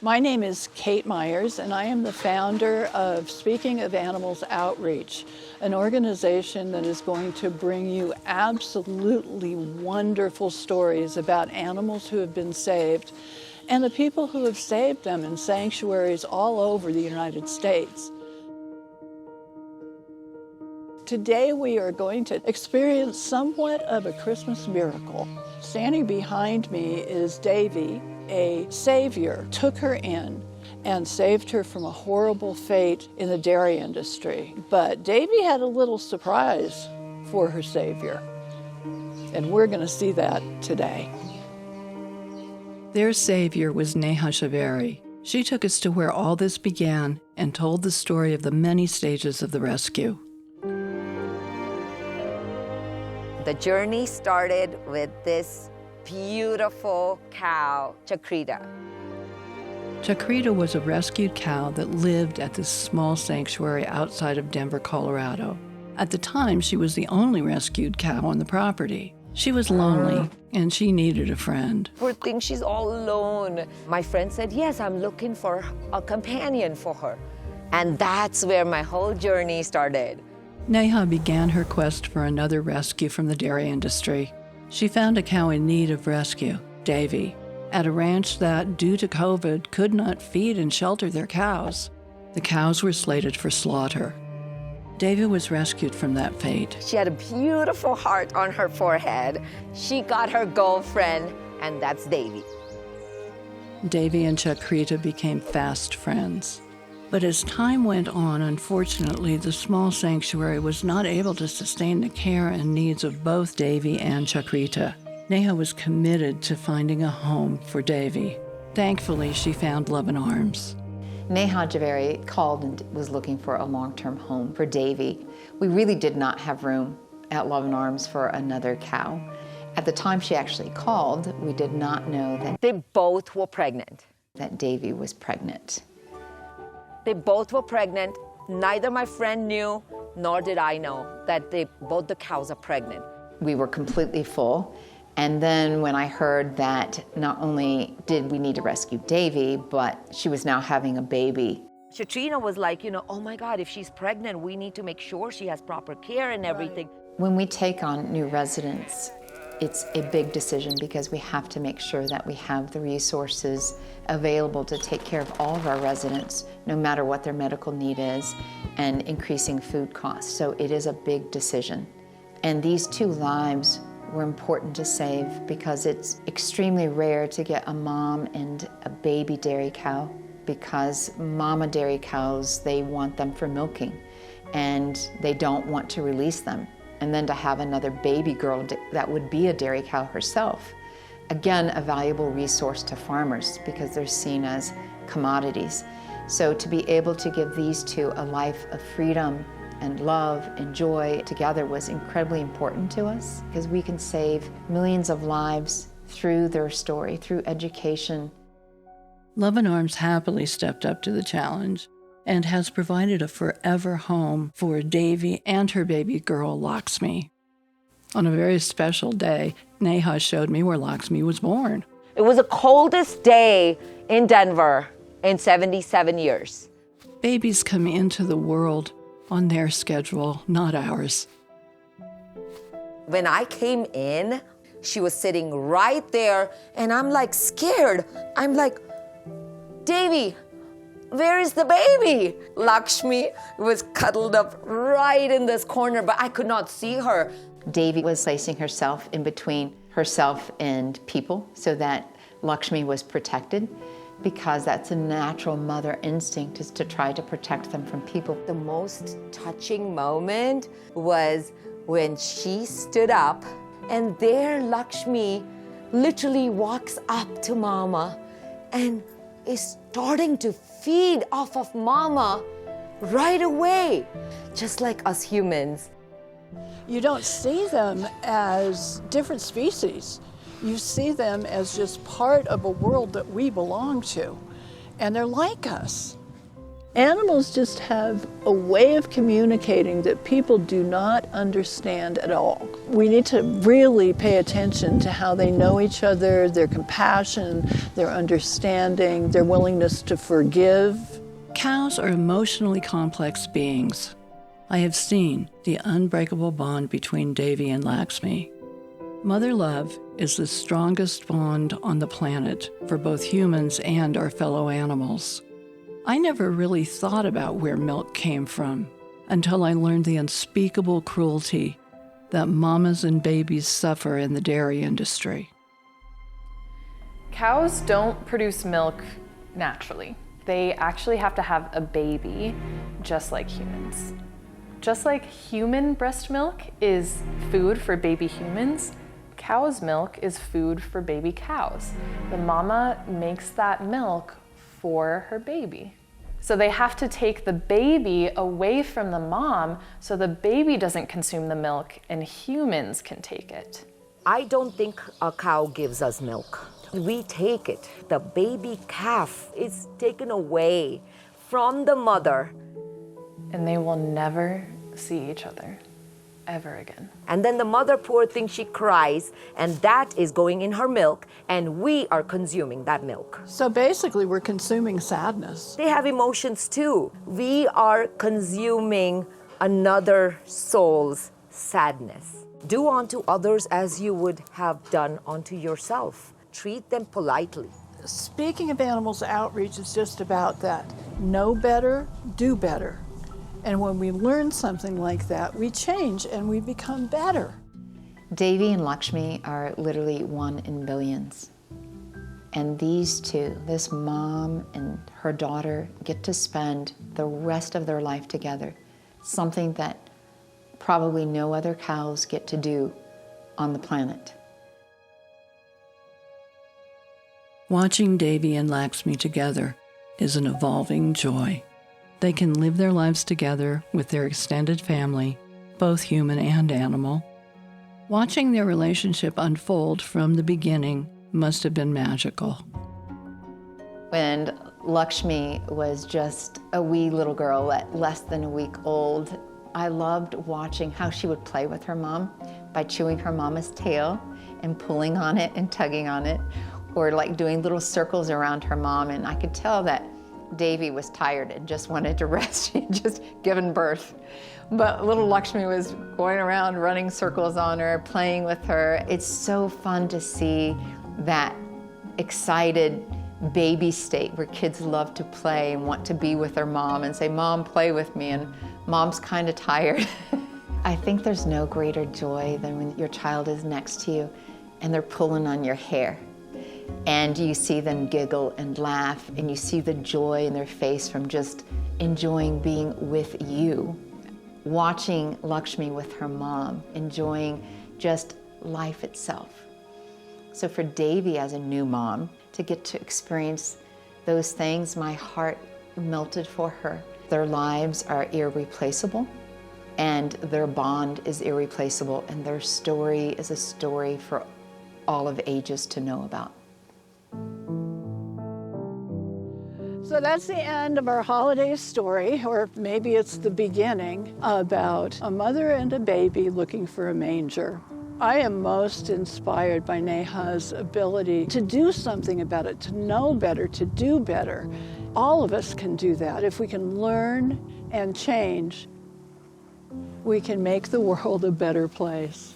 My name is Kate Myers, and I am the founder of Speaking of Animals Outreach, an organization that is going to bring you absolutely wonderful stories about animals who have been saved and the people who have saved them in sanctuaries all over the United States. Today we are going to experience somewhat of a Christmas miracle. Standing behind me is Devi. A savior took her in and saved her from a horrible fate in the dairy industry. But Devi had a little surprise for her savior, and we're going to see that today. Their savior was Neha Javeri. She took us to where all this began and told the story of the many stages of the rescue. The journey started with this beautiful cow, Chakrita. Chakrita was a rescued cow that lived at this small sanctuary outside of Denver, Colorado. At the time, she was the only rescued cow on the property. She was lonely, and she needed a friend. Poor thing, she's all alone. My friend said, yes, I'm looking for a companion for her. And that's where my whole journey started. Neha began her quest for another rescue from the dairy industry. She found a cow in need of rescue, Devi, at a ranch that, due to COVID, could not feed and shelter their cows. The cows were slated for slaughter. Devi was rescued from that fate. She had a beautiful heart on her forehead. She got her girlfriend, and that's Devi. Devi and Chakrita became fast friends. But as time went on, unfortunately, the small sanctuary was not able to sustain the care and needs of both Devi and Chakrita. Neha was committed to finding a home for Devi. Thankfully, she found Love and Arms. Neha Javeri called and was looking for a long-term home for Devi. We really did not have room at Love and Arms for another cow. At the time she actually called, we did not know that They both were pregnant. Devi was pregnant. They both were pregnant. Neither my friend knew, nor did I know that both the cows are pregnant. We were completely full. And then when I heard that not only did we need to rescue Devi, but she was now having a baby. Katrina was like, oh my God, if she's pregnant, we need to make sure she has proper care and everything. When we take on new residents, it's a big decision because we have to make sure that we have the resources available to take care of all of our residents, no matter what their medical need is, and increasing food costs. So it is a big decision. And these two lives were important to save because it's extremely rare to get a mom and a baby dairy cow, because mama dairy cows, they want them for milking and they don't want to release them. And then to have another baby girl that would be a dairy cow herself. Again, a valuable resource to farmers because they're seen as commodities. So to be able to give these two a life of freedom and love and joy together was incredibly important to us because we can save millions of lives through their story, through education. Love and Arms happily stepped up to the challenge and has provided a forever home for Devi and her baby girl, Laxmi. On a very special day, Neha showed me where Laxmi was born. It was the coldest day in Denver in 77 years. Babies come into the world on their schedule, not ours. When I came in, she was sitting right there, and I'm like scared. I'm like, Devi, where is the baby? Laxmi was cuddled up right in this corner, but I could not see her. Devi was placing herself in between herself and people so that Laxmi was protected, because that's a natural mother instinct, is to try to protect them from people. The most touching moment was when she stood up, and there Laxmi literally walks up to Mama and is starting to feed off of Mama right away, just like us humans. You don't see them as different species. You see them as just part of a world that we belong to. And they're like us. Animals just have a way of communicating that people do not understand at all. We need to really pay attention to how they know each other, their compassion, their understanding, their willingness to forgive. Cows are emotionally complex beings. I have seen the unbreakable bond between Devi and Laxmi. Mother love is the strongest bond on the planet for both humans and our fellow animals. I never really thought about where milk came from until I learned the unspeakable cruelty that mamas and babies suffer in the dairy industry. Cows don't produce milk naturally. They actually have to have a baby, just like humans. Just like human breast milk is food for baby humans, cow's milk is food for baby cows. The mama makes that milk for her baby. So they have to take the baby away from the mom so the baby doesn't consume the milk and humans can take it. I don't think a cow gives us milk. We take it. The baby calf is taken away from the mother. And they will never see each other ever again. And then the mother, poor thing, she cries, and that is going in her milk, and we are consuming that milk. So basically, we're consuming sadness. They have emotions too. We are consuming another soul's sadness. Do unto others as you would have done unto yourself. Treat them politely. Speaking of animals outreach, is just about that. Know better, do better. And when we learn something like that, we change and we become better. Devi and Laxmi are literally one in billions. And these two, this mom and her daughter, get to spend the rest of their life together. Something that probably no other cows get to do on the planet. Watching Devi and Laxmi together is an evolving joy. They can live their lives together with their extended family, both human and animal. Watching their relationship unfold from the beginning must have been magical. When Laxmi was just a wee little girl at less than a week old, I loved watching how she would play with her mom by chewing her mama's tail and pulling on it and tugging on it, or like doing little circles around her mom. And I could tell that Devi was tired and just wanted to rest. She had just given birth. But little Laxmi was going around running circles on her, playing with her. It's so fun to see that excited baby state where kids love to play and want to be with their mom and say, "Mom, play with me," and mom's kind of tired. I think there's no greater joy than when your child is next to you and they're pulling on your hair. And you see them giggle and laugh, and you see the joy in their face from just enjoying being with you. Watching Laxmi with her mom, enjoying just life itself. So for Devi as a new mom, to get to experience those things, my heart melted for her. Their lives are irreplaceable, and their bond is irreplaceable, and their story is a story for all of ages to know about. So that's the end of our holiday story, or maybe it's the beginning, about a mother and a baby looking for a manger. I am most inspired by Neha's ability to do something about it, to know better, to do better. All of us can do that. If we can learn and change, we can make the world a better place.